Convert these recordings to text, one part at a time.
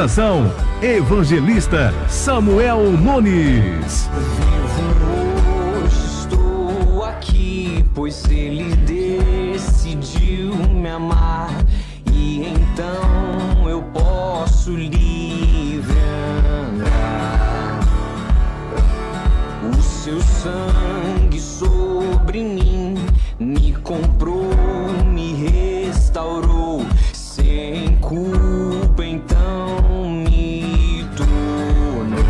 Apresentação: Evangelista Samuel Nunes. Hoje estou aqui, pois Ele decidiu me amar, e então eu posso livre andar. O seu sangue sobre mim me comprou, me restaurou, sem culpa então me tornou.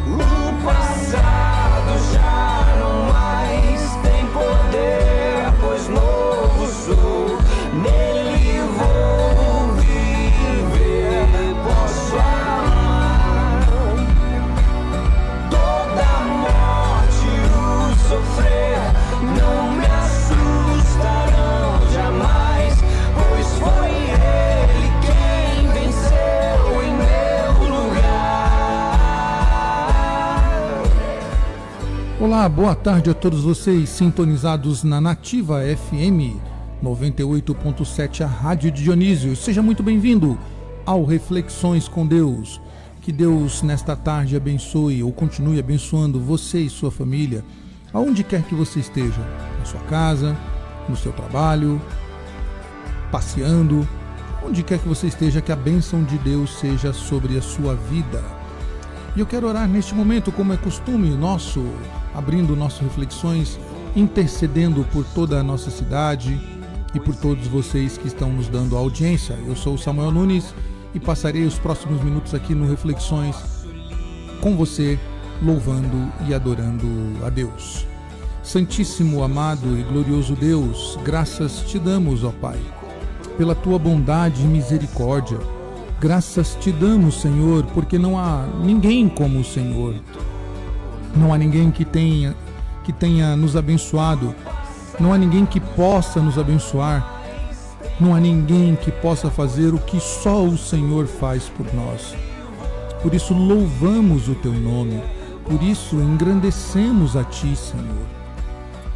O passado já não mais tem poder, pois novo sou, nele vou viver, posso amar. Toda morte o sofrer não me assustarão jamais, pois foi Ele quem venceu em meu lugar. Olá, boa tarde a todos vocês sintonizados na Nativa FM 98.7, a Rádio de Dionísio. Seja muito bem-vindo ao Reflexões com Deus. Que Deus nesta tarde abençoe ou continue abençoando você e sua família, aonde quer que você esteja, na sua casa, no seu trabalho, passeando, onde quer que você esteja, que a bênção de Deus seja sobre a sua vida. E eu quero orar neste momento, como é costume nosso, abrindo nossas reflexões, intercedendo por toda a nossa cidade e por todos vocês que estão nos dando audiência. Eu sou o Samuel Nunes e passarei os próximos minutos aqui no Reflexões com você, louvando e adorando a Deus. Santíssimo, amado e glorioso Deus, graças te damos, ó Pai, pela tua bondade e misericórdia. Graças te damos, Senhor, porque não há ninguém como o Senhor. Não há ninguém que tenha nos abençoado. Não há ninguém que possa nos abençoar. Não há ninguém que possa fazer o que só o Senhor faz por nós. Por isso louvamos o teu nome. Por isso engrandecemos a ti, Senhor.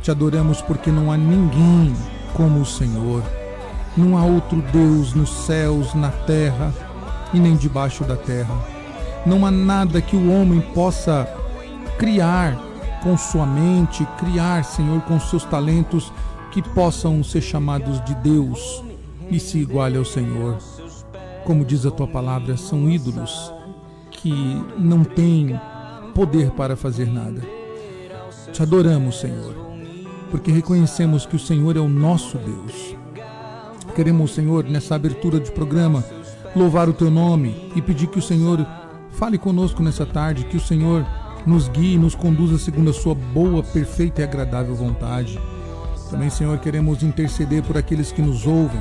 Te adoramos porque não há ninguém como o Senhor. Não há outro Deus nos céus, na terra e nem debaixo da terra. Não há nada que o homem possa criar com sua mente, criar, Senhor, com seus talentos, que possam ser chamados de Deus e se iguale ao Senhor. Como diz a tua palavra, são ídolos que não têm poder para fazer nada. Te adoramos, Senhor, porque reconhecemos que o Senhor é o nosso Deus. Queremos, Senhor, nessa abertura de programa, louvar o teu nome e pedir que o Senhor fale conosco nessa tarde, que o Senhor nos guie e nos conduza segundo a sua boa, perfeita e agradável vontade. Também, Senhor, queremos interceder por aqueles que nos ouvem,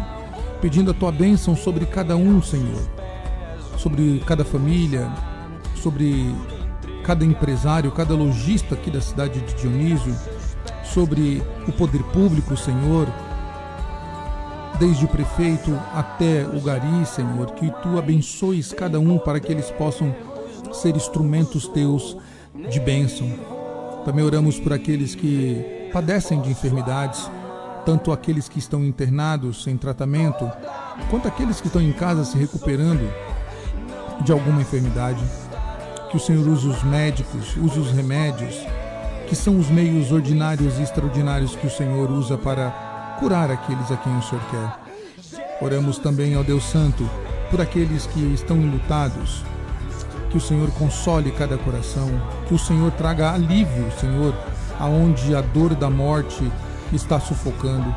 pedindo a tua bênção sobre cada um, Senhor, sobre cada família, sobre cada empresário, cada lojista aqui da cidade de Dionísio, sobre o poder público, Senhor, desde o prefeito até o gari, Senhor, que tu abençoes cada um para que eles possam ser instrumentos teus de bênção. Também oramos por aqueles que padecem de enfermidades, tanto aqueles que estão internados em tratamento, quanto aqueles que estão em casa se recuperando de alguma enfermidade. Que o Senhor use os médicos, use os remédios, que são os meios ordinários e extraordinários que o Senhor usa para curar aqueles a quem o Senhor quer. Oramos também ao Deus Santo por aqueles que estão enlutados, que o Senhor console cada coração, que o Senhor traga alívio, Senhor, aonde a dor da morte está sufocando,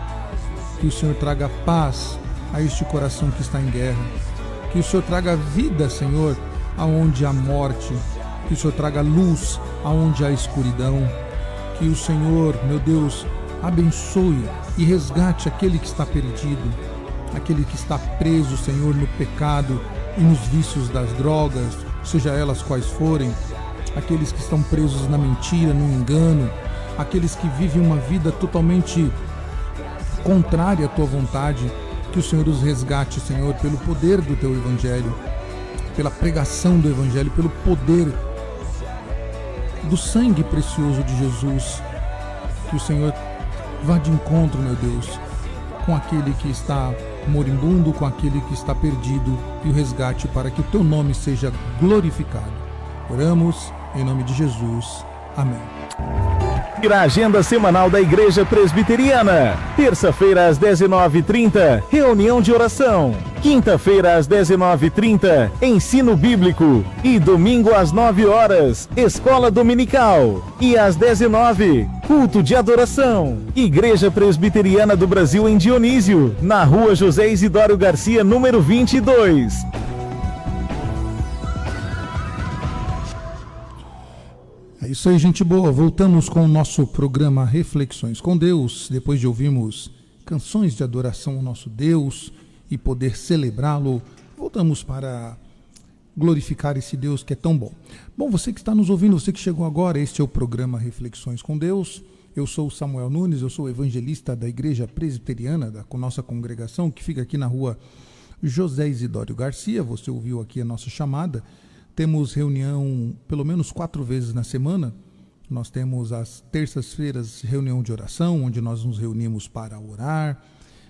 que o Senhor traga paz a este coração que está em guerra, que o Senhor traga vida, Senhor, aonde há morte, que o Senhor traga luz aonde há escuridão, que o Senhor, meu Deus, abençoe e resgate aquele que está perdido, aquele que está preso, Senhor, no pecado e nos vícios das drogas, seja elas quais forem, aqueles que estão presos na mentira, no engano, aqueles que vivem uma vida totalmente contrária à tua vontade, que o Senhor os resgate, Senhor, pelo poder do teu Evangelho, pela pregação do Evangelho, pelo poder do sangue precioso de Jesus. Que o Senhor vá de encontro, meu Deus, com aquele que está moribundo com aquele que está perdido e o resgate para que o teu nome seja glorificado. Oramos em nome de Jesus. Amém. A agenda semanal da Igreja Presbiteriana. Terça-feira às 19h30, reunião de oração. Quinta-feira às 19h30, ensino bíblico. E domingo às 9 horas, escola dominical. E às 19h, culto de adoração. Igreja Presbiteriana do Brasil em Dionísio, na rua José Isidório Garcia, número 22. É isso aí, gente boa. Voltamos com o nosso programa Reflexões com Deus. Depois de ouvirmos canções de adoração ao nosso Deus e poder celebrá-lo, voltamos para glorificar esse Deus que é tão bom. Bom, você que está nos ouvindo, você que chegou agora, este é o programa Reflexões com Deus. Eu sou o Samuel Nunes, eu sou evangelista da Igreja Presbiteriana, com nossa congregação, que fica aqui na rua José Isidório Garcia. Você ouviu aqui a nossa chamada. Temos reunião pelo menos 4 vezes na semana. Nós temos às terças-feiras reunião de oração, onde nós nos reunimos para orar,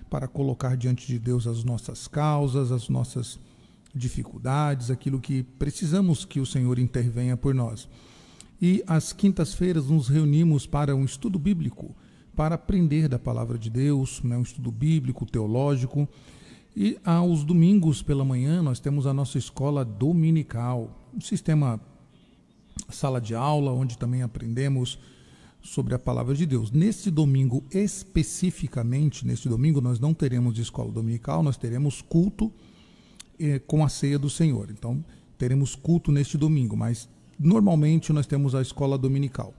para colocar diante de Deus as nossas causas, as nossas dificuldades, aquilo que precisamos que o Senhor intervenha por nós. E às quintas-feiras nos reunimos para um estudo bíblico, para aprender da palavra de Deus, um estudo bíblico, teológico. E aos domingos pela manhã nós temos a nossa escola dominical, um sistema sala de aula, onde também aprendemos sobre a palavra de Deus. Neste domingo especificamente, neste domingo nós não teremos escola dominical, nós teremos culto com a ceia do Senhor. Então teremos culto neste domingo, mas normalmente nós temos a escola dominical.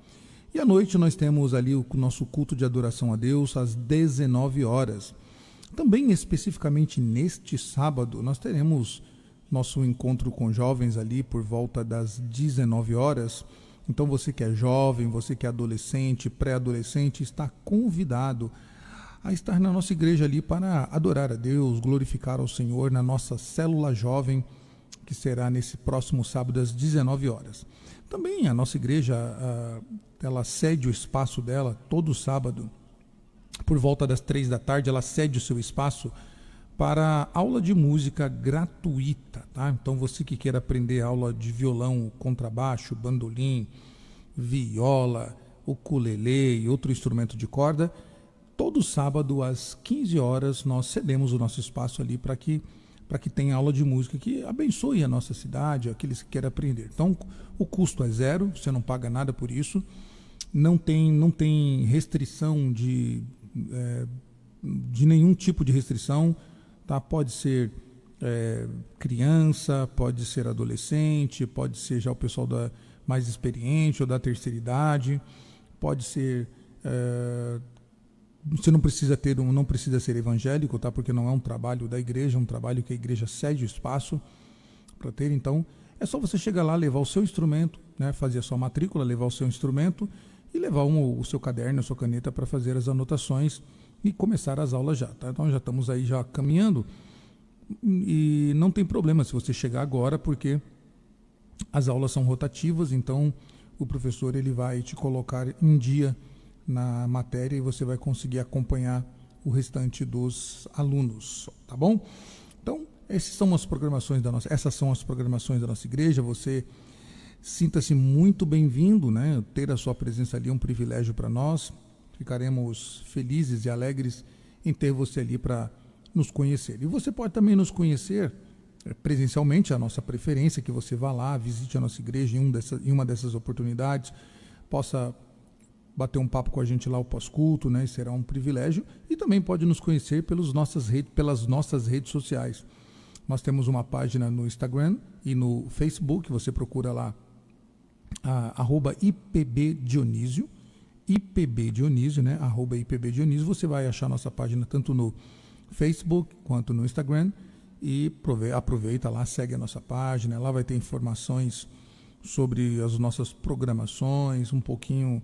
E à noite nós temos ali o nosso culto de adoração a Deus às 19 horas. Também especificamente neste sábado nós teremos nosso encontro com jovens ali por volta das 19 horas. Então você que é jovem, você que é adolescente, pré-adolescente, está convidado a estar na nossa igreja ali para adorar a Deus, glorificar ao Senhor na nossa célula jovem, que será nesse próximo sábado às 19 horas. Também a nossa igreja, ela cede o espaço dela todo sábado. Por volta das 3 da tarde, ela cede o seu espaço para aula de música gratuita, tá? Então você que queira aprender aula de violão, contrabaixo, bandolim, viola, ukulele e outro instrumento de corda, todo sábado às 15 horas nós cedemos o nosso espaço ali para que tenha aula de música que abençoe a nossa cidade, aqueles que querem aprender. Então o custo é 0, você não paga nada por isso, não tem restrição de nenhum tipo de restrição, tá? Pode ser criança, pode ser adolescente, pode ser já o pessoal mais experiente ou da terceira idade, pode ser você não precisa ser evangélico, tá? Porque não é um trabalho da igreja, é um trabalho que a igreja cede o espaço para ter. Então é só você chegar lá, levar o seu instrumento, né? Fazer a sua matrícula, levar o seu instrumento e levar o seu caderno, a sua caneta para fazer as anotações e começar as aulas já, tá? Então já estamos aí já caminhando e não tem problema se você chegar agora, porque as aulas são rotativas, então o professor ele vai te colocar em dia na matéria e você vai conseguir acompanhar o restante dos alunos, tá bom? Então essas são as programações da nossa igreja. Você sinta-se muito bem-vindo, né? Ter a sua presença ali é um privilégio para nós. Ficaremos felizes e alegres em ter você ali para nos conhecer. E você pode também nos conhecer presencialmente, a nossa preferência é que você vá lá, visite a nossa igreja em uma dessas oportunidades, possa bater um papo com a gente lá ao pós-culto, né? Será um privilégio. E também pode nos conhecer pelas nossas redes sociais. Nós temos uma página no Instagram e no Facebook, você procura lá @IPBDionísio, né? @IPBDionísio, você vai achar nossa página tanto no Facebook quanto no Instagram e aproveita lá, segue a nossa página, lá vai ter informações sobre as nossas programações, um pouquinho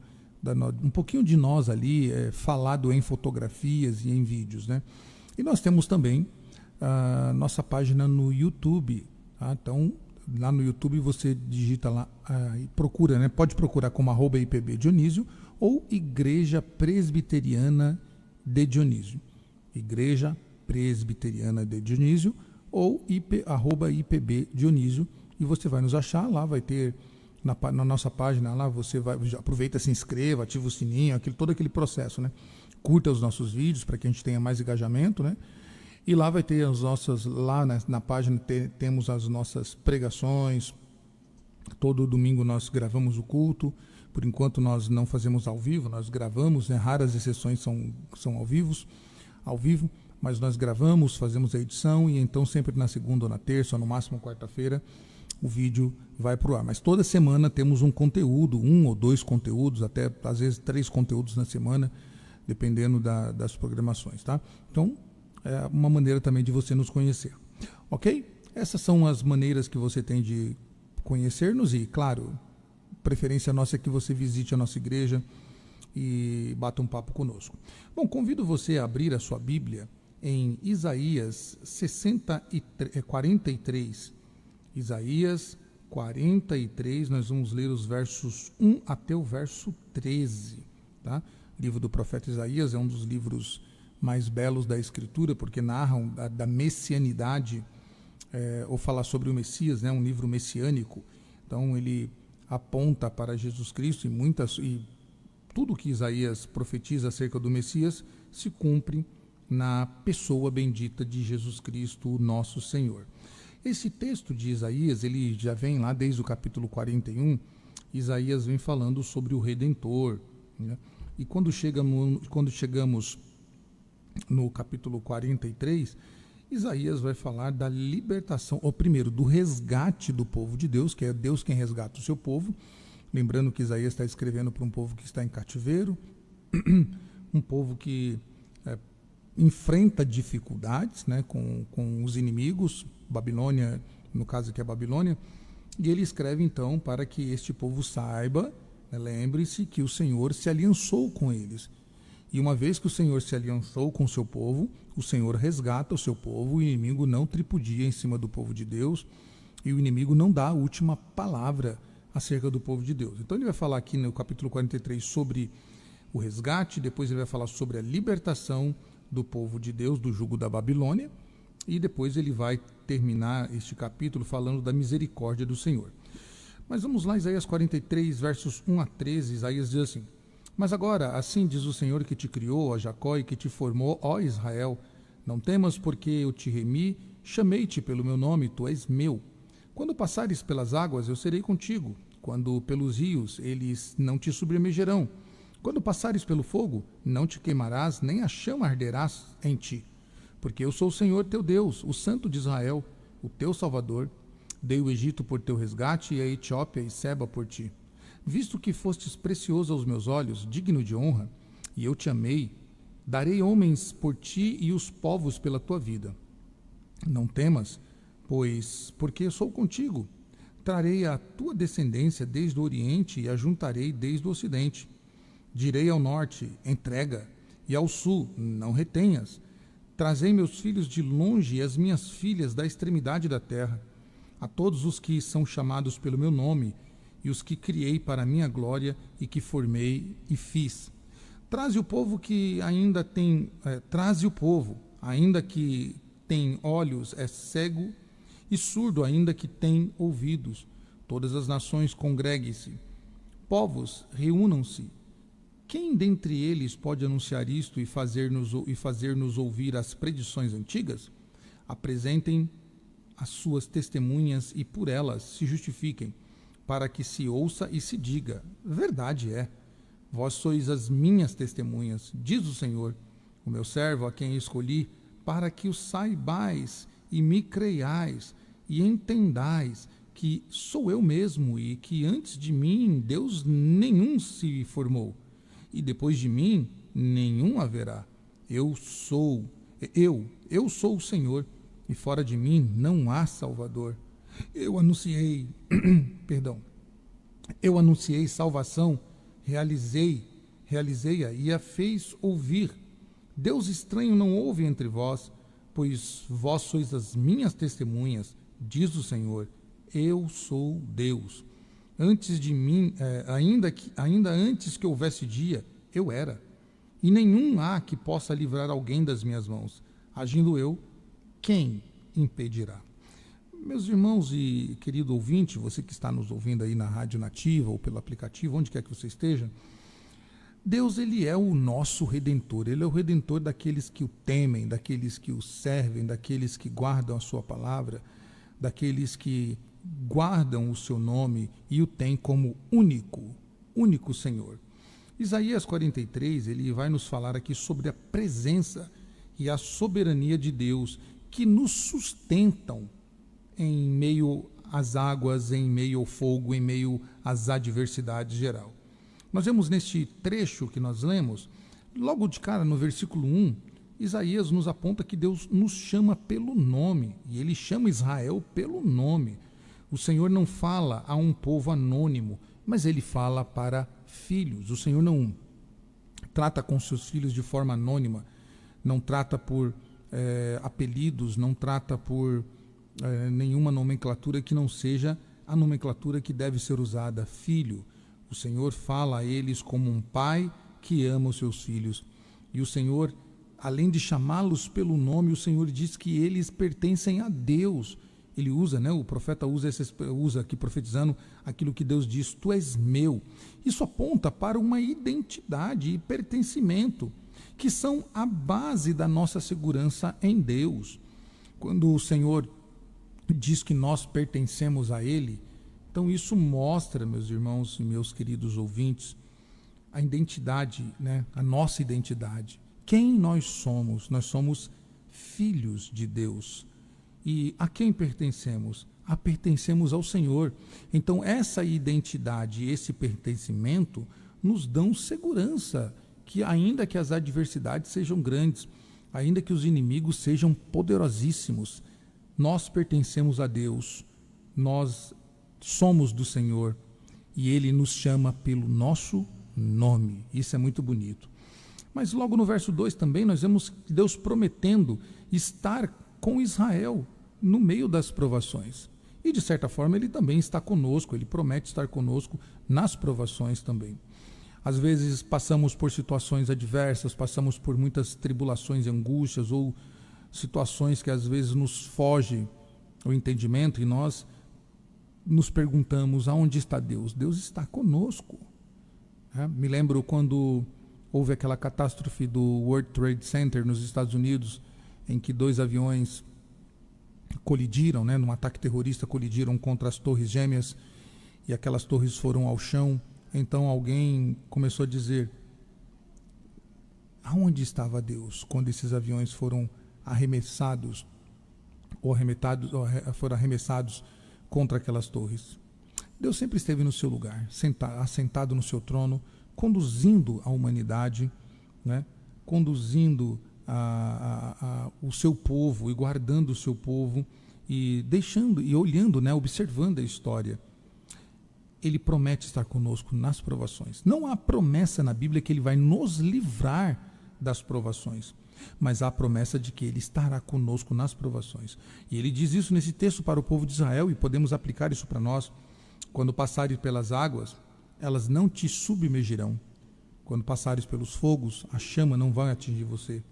de nós ali, falado em fotografias e em vídeos, né? E nós temos também a nossa página no YouTube, tá? Então lá no YouTube você digita lá e procura, né? Pode procurar como @IPBDionísio ou Igreja Presbiteriana de Dionísio. Igreja Presbiteriana de Dionísio ou @IPB Dionísio, e você vai nos achar lá, vai ter na nossa página lá, você vai, aproveita, se inscreva, ativa o sininho, todo aquele processo, né? Curta os nossos vídeos para que a gente tenha mais engajamento, né? E lá vai ter as nossas, lá na página temos as nossas pregações. Todo domingo nós gravamos o culto. Por enquanto nós não fazemos ao vivo, nós gravamos, né? Raras exceções são ao vivo, mas nós gravamos, fazemos a edição, e então sempre na segunda ou na terça, ou no máximo quarta-feira, o vídeo vai para o ar. Mas toda semana temos um conteúdo, 1 ou 2 conteúdos, até às vezes 3 conteúdos na semana, dependendo das programações, tá? Então, é uma maneira também de você nos conhecer, ok? Essas são as maneiras que você tem de conhecer-nos, e, claro, preferência nossa é que você visite a nossa igreja e bata um papo conosco. Bom, convido você a abrir a sua Bíblia em Isaías 43. Isaías 43, nós vamos ler os versos 1 até o verso 13, tá? O livro do profeta Isaías é um dos livros mais belos da Escritura, porque narram da messianidade, ou falar sobre o Messias, né? Um livro messiânico. Então ele aponta para Jesus Cristo, e tudo que Isaías profetiza acerca do Messias se cumpre na pessoa bendita de Jesus Cristo, nosso Senhor. Esse texto de Isaías, ele já vem lá desde o capítulo 41, Isaías vem falando sobre o Redentor, né? E quando chegamos no capítulo 43, Isaías vai falar da libertação, ou primeiro, do resgate do povo de Deus, que é Deus quem resgata o seu povo. Lembrando que Isaías está escrevendo para um povo que está em cativeiro, um povo que enfrenta dificuldades, né, com os inimigos, Babilônia, no caso aqui é a Babilônia, e ele escreve então para que este povo saiba, né, lembre-se que o Senhor se aliançou com eles. E uma vez que o Senhor se aliançou com o seu povo, o Senhor resgata o seu povo, o inimigo não tripudia em cima do povo de Deus, e o inimigo não dá a última palavra acerca do povo de Deus. Então ele vai falar aqui no capítulo 43 sobre o resgate, depois ele vai falar sobre a libertação do povo de Deus do jugo da Babilônia, e depois ele vai terminar este capítulo falando da misericórdia do Senhor. Mas vamos lá, Isaías 43, versos 1 a 13, Isaías diz assim: Mas agora, assim diz o Senhor que te criou, ó Jacó, e que te formou, ó Israel, não temas, porque eu te remi, chamei-te pelo meu nome, tu és meu. Quando passares pelas águas, eu serei contigo. Quando pelos rios, eles não te submergerão. Quando passares pelo fogo, não te queimarás, nem a chama arderás em ti. Porque eu sou o Senhor teu Deus, o Santo de Israel, o teu Salvador. Dei o Egito por teu resgate, e a Etiópia e Seba por ti. Visto que fostes precioso aos meus olhos, digno de honra, e eu te amei, darei homens por ti e os povos pela tua vida. Não temas, pois, porque eu sou contigo. Trarei a tua descendência desde o Oriente e a juntarei desde o Ocidente. Direi ao norte, entrega, e ao sul, não retenhas. Trazei meus filhos de longe e as minhas filhas da extremidade da terra. A todos os que são chamados pelo meu nome, e os que criei para a minha glória e que formei e fiz. Traze o povo ainda que tem olhos, é cego, e surdo ainda que tem ouvidos. Todas as nações congreguem-se. Povos, reúnam-se. Quem dentre eles pode anunciar isto e fazer-nos ouvir as predições antigas? Apresentem as suas testemunhas e por elas se justifiquem, para que se ouça e se diga: verdade é. Vós sois as minhas testemunhas, diz o Senhor, o meu servo a quem escolhi, para que o saibais e me creiais e entendais que sou eu mesmo e que antes de mim Deus nenhum se formou, e depois de mim nenhum haverá. Eu sou o Senhor, e fora de mim não há Salvador. Eu anunciei salvação, realizei-a e a fez ouvir. Deus estranho não houve entre vós, pois vós sois as minhas testemunhas, diz o Senhor. Eu sou Deus. Antes de mim, ainda antes que houvesse dia, eu era. E nenhum há que possa livrar alguém das minhas mãos. Agindo eu, quem impedirá? Meus irmãos e querido ouvinte, você que está nos ouvindo aí na Rádio Nativa ou pelo aplicativo, onde quer que você esteja, Deus, ele é o nosso Redentor. Ele é o Redentor daqueles que o temem, daqueles que o servem, daqueles que guardam a sua palavra, daqueles que guardam o seu nome e o têm como único Senhor. Isaías 43, ele vai nos falar aqui sobre a presença e a soberania de Deus que nos sustentam em meio às águas, em meio ao fogo, em meio às adversidades geral. Nós vemos neste trecho que nós lemos, logo de cara no versículo 1, Isaías nos aponta que Deus nos chama pelo nome, e ele chama Israel pelo nome. O Senhor não fala a um povo anônimo, mas ele fala para filhos. O Senhor não trata com seus filhos de forma anônima, não trata por apelidos, não trata por nenhuma nomenclatura que não seja a nomenclatura que deve ser usada, filho. O Senhor fala a eles como um pai que ama os seus filhos. E o Senhor, além de chamá-los pelo nome, o Senhor diz que eles pertencem a Deus. Ele usa, o profeta usa aqui profetizando aquilo que Deus diz, tu és meu. Isso aponta para uma identidade e pertencimento, que são a base da nossa segurança em Deus. Quando o Senhor diz que nós pertencemos a Ele, então isso mostra, meus irmãos e meus queridos ouvintes, a identidade, a nossa identidade. Quem nós somos? Nós somos filhos de Deus. E a quem pertencemos? Pertencemos ao Senhor. Então essa identidade, esse pertencimento nos dão segurança, que ainda que as adversidades sejam grandes, ainda que os inimigos sejam poderosíssimos, nós pertencemos a Deus, nós somos do Senhor e Ele nos chama pelo nosso nome. Isso é muito bonito. Mas logo no verso 2 também nós vemos Deus prometendo estar com Israel no meio das provações. E de certa forma Ele também está conosco, Ele promete estar conosco nas provações também. Às vezes passamos por situações adversas, passamos por muitas tribulações e angústias ou situações que às vezes nos foge o entendimento e nós nos perguntamos aonde está Deus. Deus está conosco. Me lembro quando houve aquela catástrofe do World Trade Center nos Estados Unidos, em que 2 aviões colidiram, num ataque terrorista, colidiram contra as torres gêmeas e aquelas torres foram ao chão. Então alguém começou a dizer, aonde estava Deus quando esses aviões foram arremessados foram arremessados contra aquelas torres? Deus sempre esteve no seu lugar, assentado no seu trono, conduzindo a humanidade, conduzindo o seu povo e guardando o seu povo e deixando e olhando, observando a história. Ele promete estar conosco nas provações. Não há promessa na Bíblia que Ele vai nos livrar das provações, mas há a promessa de que Ele estará conosco nas provações. E Ele diz isso nesse texto para o povo de Israel, e podemos aplicar isso para nós. Quando passares pelas águas, elas não te submergirão. Quando passares pelos fogos, a chama não vai atingir você.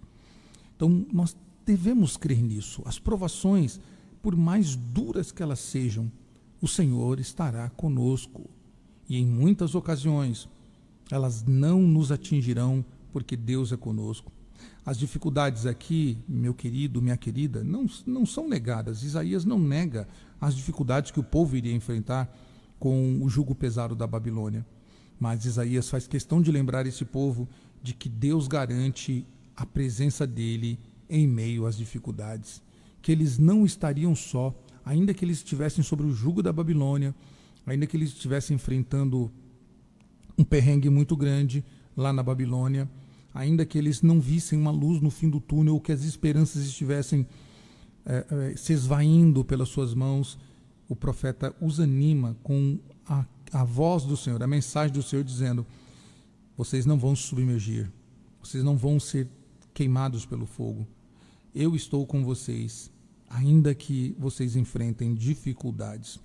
Então, nós devemos crer nisso. As provações, por mais duras que elas sejam, o Senhor estará conosco. E em muitas ocasiões, elas não nos atingirão, porque Deus é conosco. As dificuldades aqui, meu querido, minha querida, não são negadas. Isaías não nega as dificuldades que o povo iria enfrentar com o jugo pesado da Babilônia. Mas Isaías faz questão de lembrar esse povo de que Deus garante a presença dele em meio às dificuldades, que eles não estariam só, ainda que eles estivessem sobre o jugo da Babilônia, ainda que eles estivessem enfrentando um perrengue muito grande lá na Babilônia, ainda que eles não vissem uma luz no fim do túnel, ou que as esperanças estivessem se esvaindo pelas suas mãos, o profeta os anima com a voz do Senhor, a mensagem do Senhor dizendo: vocês não vão se submergir, vocês não vão ser queimados pelo fogo, eu estou com vocês, ainda que vocês enfrentem dificuldades.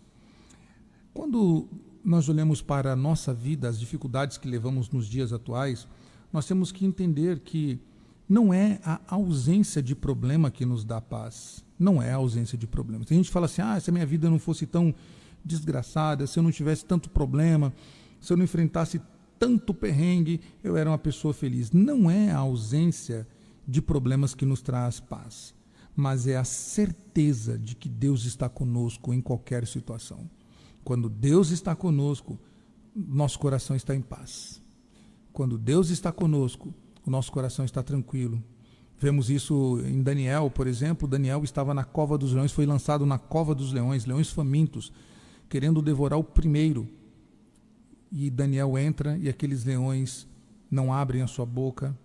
Quando nós olhamos para a nossa vida, as dificuldades que levamos nos dias atuais, nós temos que entender que não é a ausência de problema que nos dá paz. Não é a ausência de problemas. Tem gente que fala assim, se a minha vida não fosse tão desgraçada, se eu não tivesse tanto problema, se eu não enfrentasse tanto perrengue, eu era uma pessoa feliz. Não é a ausência de problemas que nos traz paz, mas é a certeza de que Deus está conosco em qualquer situação. Quando Deus está conosco, nosso coração está em paz. Quando Deus está conosco, o nosso coração está tranquilo. Vemos isso em Daniel, por exemplo. Daniel estava na cova dos leões, foi lançado na cova dos leões, leões famintos, querendo devorar o primeiro. E Daniel entra e aqueles leões não abrem a sua boca,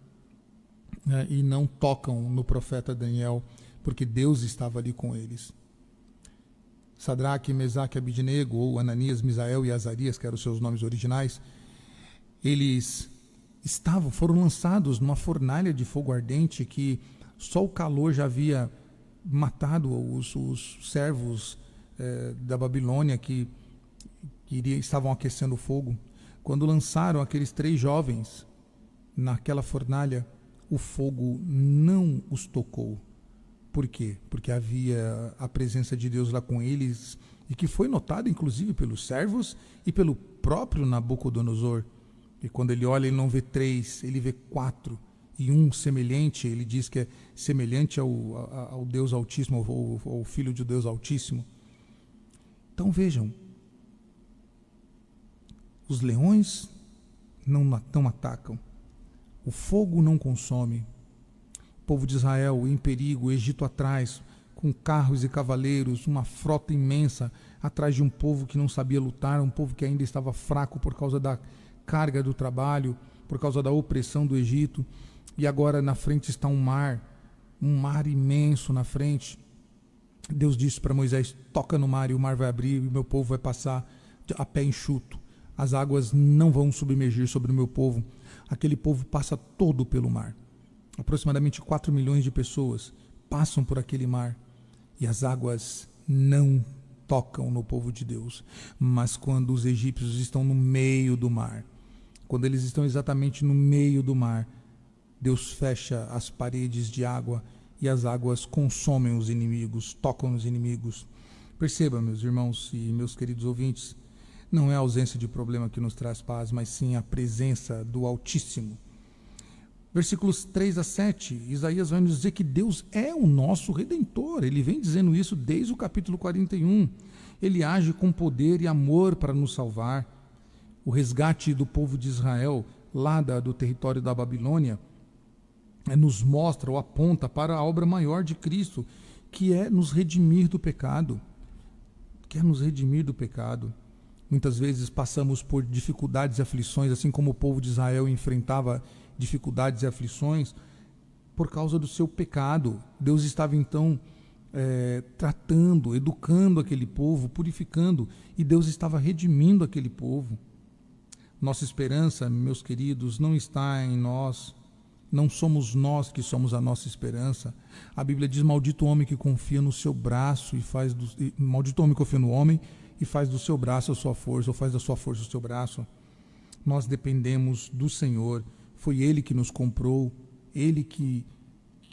né, e não tocam no profeta Daniel, porque Deus estava ali com eles. Sadraque, Mesaque, Abidnego, ou Ananias, Misael e Azarias, que eram os seus nomes originais, eles foram lançados numa fornalha de fogo ardente que só o calor já havia matado os servos da Babilônia que estavam aquecendo o fogo. Quando lançaram aqueles 3 jovens naquela fornalha, o fogo não os tocou. Por quê? Porque havia a presença de Deus lá com eles, e que foi notada inclusive pelos servos e pelo próprio Nabucodonosor. E quando ele olha, ele não vê 3, ele vê 4, e um semelhante, ele diz que é semelhante ao Deus Altíssimo, ao Filho de Deus Altíssimo. Então vejam, os leões não atacam, o fogo não consome, o povo de Israel em perigo, o Egito atrás, com carros e cavaleiros, uma frota imensa, atrás de um povo que não sabia lutar, um povo que ainda estava fraco por causa da carga do trabalho, por causa da opressão do Egito. E agora na frente está um mar imenso na frente. Deus disse para Moisés, toca no mar e o mar vai abrir e o meu povo vai passar a pé enxuto. As águas não vão submergir sobre o meu povo. Aquele povo passa todo pelo mar. Aproximadamente 4 milhões de pessoas passam por aquele mar e as águas não tocam no povo de Deus. Mas quando os egípcios estão no meio do mar, quando eles estão exatamente no meio do mar, Deus fecha as paredes de água e as águas consomem os inimigos, tocam os inimigos. Perceba, meus irmãos e meus queridos ouvintes, não é a ausência de problema que nos traz paz, mas sim a presença do Altíssimo. Versículos 3 a 7, Isaías vai nos dizer que Deus é o nosso Redentor. Ele vem dizendo isso desde o capítulo 41. Ele age com poder e amor para nos salvar. O resgate do povo de Israel, lá do território da Babilônia, nos mostra ou aponta para a obra maior de Cristo, que é nos redimir do pecado. Muitas vezes passamos por dificuldades e aflições, assim como o povo de Israel enfrentava dificuldades e aflições por causa do seu pecado. Deus estava então tratando, educando aquele povo, purificando, e Deus estava redimindo aquele povo. Nossa esperança, meus queridos, não está em nós, não somos nós que somos a nossa esperança. A Bíblia diz, maldito o homem que confia no seu braço maldito o homem que confia no homem e faz do seu braço a sua força, ou faz da sua força o seu braço. Nós dependemos do Senhor. Foi Ele que nos comprou, Ele que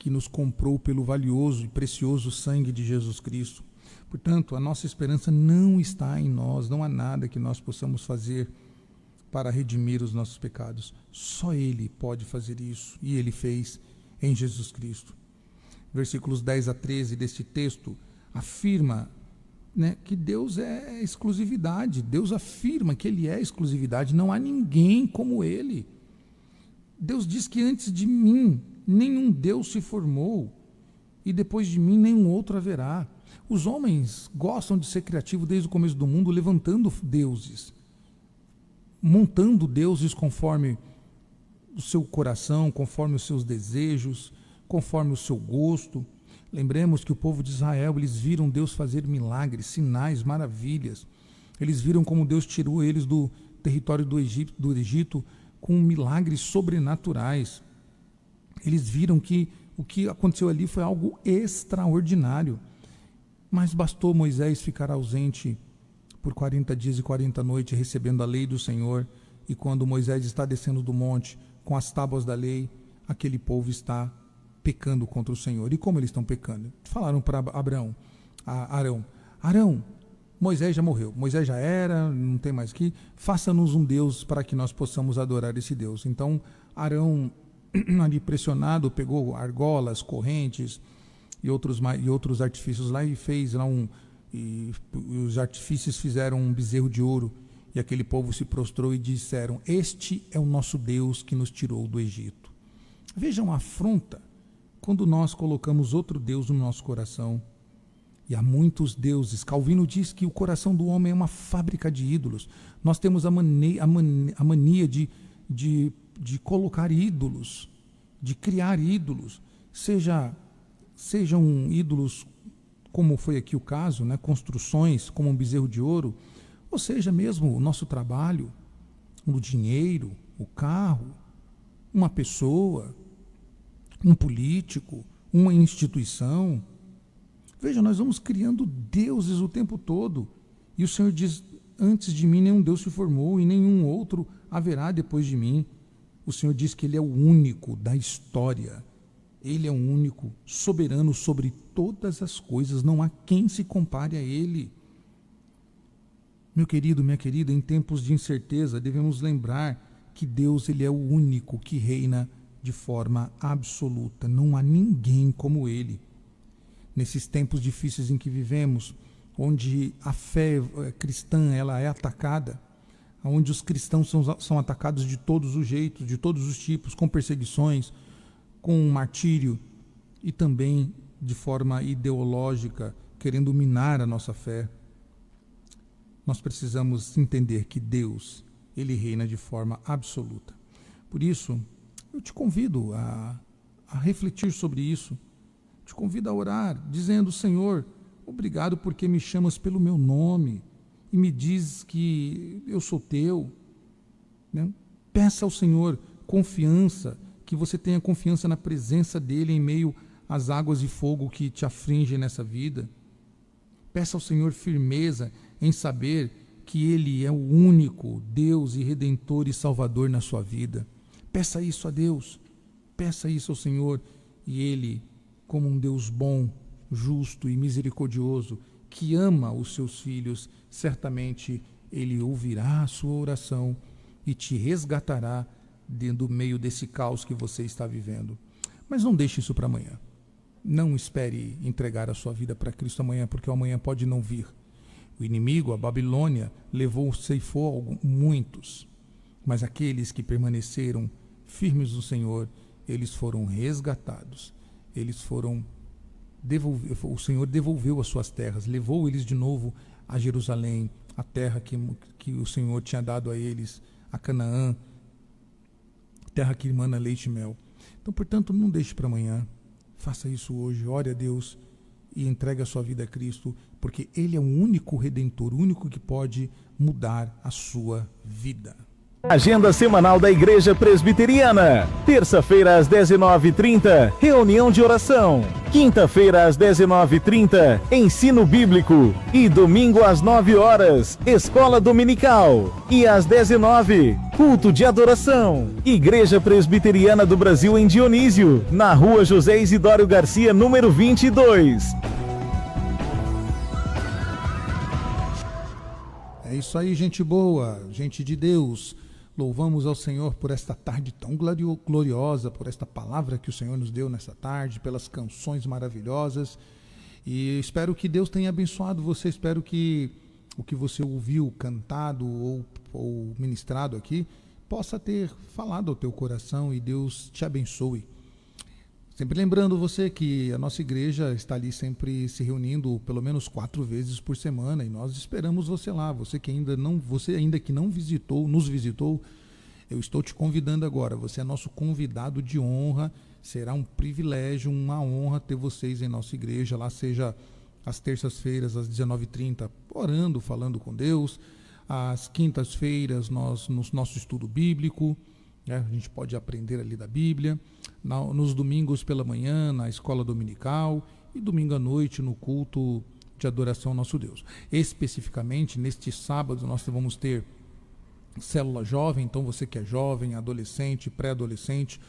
nos comprou pelo valioso e precioso sangue de Jesus Cristo. Portanto, a nossa esperança não está em nós, não há nada que nós possamos fazer para redimir os nossos pecados. Só Ele pode fazer isso, e Ele fez em Jesus Cristo. Versículos 10 a 13 deste texto afirma, que Deus é exclusividade. Deus afirma que Ele é exclusividade, não há ninguém como Ele. Deus diz que antes de mim nenhum Deus se formou, e depois de mim nenhum outro haverá. Os homens gostam de ser criativos desde o começo do mundo, levantando deuses, montando deuses conforme o seu coração, conforme os seus desejos, conforme o seu gosto. Lembremos que o povo de Israel, eles viram Deus fazer milagres, sinais, maravilhas. Eles viram como Deus tirou eles do território do Egito com milagres sobrenaturais. Eles viram que o que aconteceu ali foi algo extraordinário. Mas bastou Moisés ficar ausente por 40 dias e 40 noites, recebendo a lei do Senhor. E quando Moisés está descendo do monte com as tábuas da lei, aquele povo está pecando contra o Senhor. E como eles estão pecando? Falaram para Arão, Moisés já morreu, Moisés já era, não tem mais que, faça-nos um Deus para que nós possamos adorar esse Deus. Então Arão, ali pressionado, pegou argolas, correntes e outros artifícios lá e fez lá e os artífices fizeram um bezerro de ouro, e aquele povo se prostrou e disseram: este é o nosso Deus que nos tirou do Egito. Vejam a afronta quando nós colocamos outro Deus no nosso coração. E há muitos deuses. Calvino diz que o coração do homem é uma fábrica de ídolos. Nós temos a mania de colocar ídolos, de criar ídolos, sejam ídolos, como foi aqui o caso, né? Construções como um bezerro de ouro, ou seja mesmo o nosso trabalho, o dinheiro, o carro, uma pessoa, um político, uma instituição. Veja, nós vamos criando deuses o tempo todo. E o Senhor diz: antes de mim nenhum Deus se formou e nenhum outro haverá depois de mim. O Senhor diz que Ele é o único da história. Ele é o único soberano sobre todas as coisas. Não há quem se compare a Ele. Meu querido, minha querida, em tempos de incerteza, devemos lembrar que Deus, Ele é o único que reina de forma absoluta. Não há ninguém como Ele. Nesses tempos difíceis em que vivemos, onde a fé cristã ela é atacada, onde os cristãos são atacados de todos os jeitos, de todos os tipos, com perseguições, com martírio e também de forma ideológica, querendo minar a nossa fé, nós precisamos entender que Deus, Ele reina de forma absoluta. Por isso, eu te convido a refletir sobre isso. Te convido a orar, dizendo: Senhor, obrigado porque me chamas pelo meu nome e me diz que eu sou teu. Né? Peça ao Senhor confiança, que você tenha confiança na presença dEle em meio às águas de fogo que te afligem nessa vida. Peça ao Senhor firmeza em saber que Ele é o único Deus e Redentor e Salvador na sua vida. Peça isso a Deus, peça isso ao Senhor, e Ele, como um Deus bom, justo e misericordioso, que ama os seus filhos, certamente Ele ouvirá a sua oração e te resgatará do meio desse caos que você está vivendo. Mas não deixe isso para amanhã. Não espere entregar a sua vida para Cristo amanhã, porque o amanhã pode não vir. O inimigo, a Babilônia, ceifou muitos, mas aqueles que permaneceram firmes no Senhor, eles foram resgatados. O Senhor devolveu as suas terras, levou eles de novo a Jerusalém, a terra que o Senhor tinha dado a eles, a Canaã, terra que emana leite e mel. Então, portanto, não deixe para amanhã, faça isso hoje, ore a Deus e entregue a sua vida a Cristo, porque Ele é o único Redentor, o único que pode mudar a sua vida. Agenda semanal da Igreja Presbiteriana. Terça-feira às 19h30, reunião de oração. Quinta-feira às 19h30, ensino bíblico. E domingo às 9h, escola dominical. E às 19h, culto de adoração. Igreja Presbiteriana do Brasil em Dionísio, na rua José Isidório Garcia, número 22. É isso aí, gente boa, gente de Deus. Louvamos ao Senhor por esta tarde tão gloriosa, por esta palavra que o Senhor nos deu nessa tarde, pelas canções maravilhosas. E espero que Deus tenha abençoado você, espero que o que você ouviu cantado ou ministrado aqui possa ter falado ao teu coração e Deus te abençoe. Sempre lembrando você que a nossa igreja está ali sempre se reunindo pelo menos 4 vezes por semana e nós esperamos você lá. Você ainda que não nos visitou, eu estou te convidando agora. Você é nosso convidado de honra. Será um privilégio, uma honra ter vocês em nossa igreja. Lá seja às terças-feiras às 19h30, orando, falando com Deus. Às quintas-feiras no nosso estudo bíblico. A gente pode aprender ali da Bíblia, nos domingos pela manhã, na escola dominical, e domingo à noite no culto de adoração ao nosso Deus. Especificamente, neste sábado, nós vamos ter célula jovem, então você que é jovem, adolescente, pré-adolescente,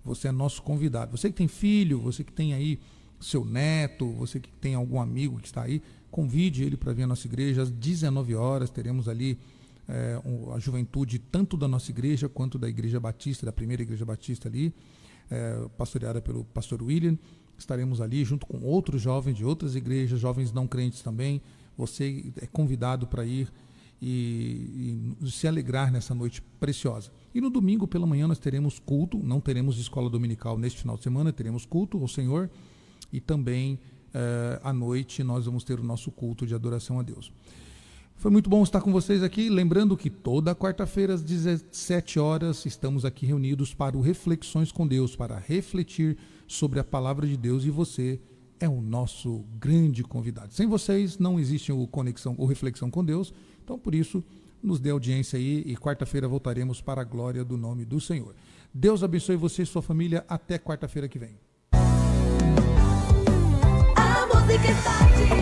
você é nosso convidado. Você que tem filho, você que tem aí seu neto, você que tem algum amigo que está aí, convide ele para vir à nossa igreja. Às 19 horas teremos ali a juventude tanto da nossa igreja quanto da Igreja Batista, da primeira Igreja Batista ali, pastoreada pelo pastor William. Estaremos ali junto com outros jovens de outras igrejas, jovens não crentes também. Você é convidado para ir e se alegrar nessa noite preciosa. E no domingo pela manhã nós teremos culto, não teremos escola dominical neste final de semana, teremos culto ao Senhor, e também à noite nós vamos ter o nosso culto de adoração a Deus. Foi muito bom estar com vocês aqui, lembrando que toda quarta-feira às 17 horas estamos aqui reunidos para o Reflexões com Deus, para refletir sobre a palavra de Deus, e você é o nosso grande convidado. Sem vocês não existe o Reflexão com Deus, então por isso nos dê audiência aí, e quarta-feira voltaremos para a glória do nome do Senhor. Deus abençoe você e sua família, até quarta-feira que vem.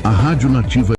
A Rádio Nativa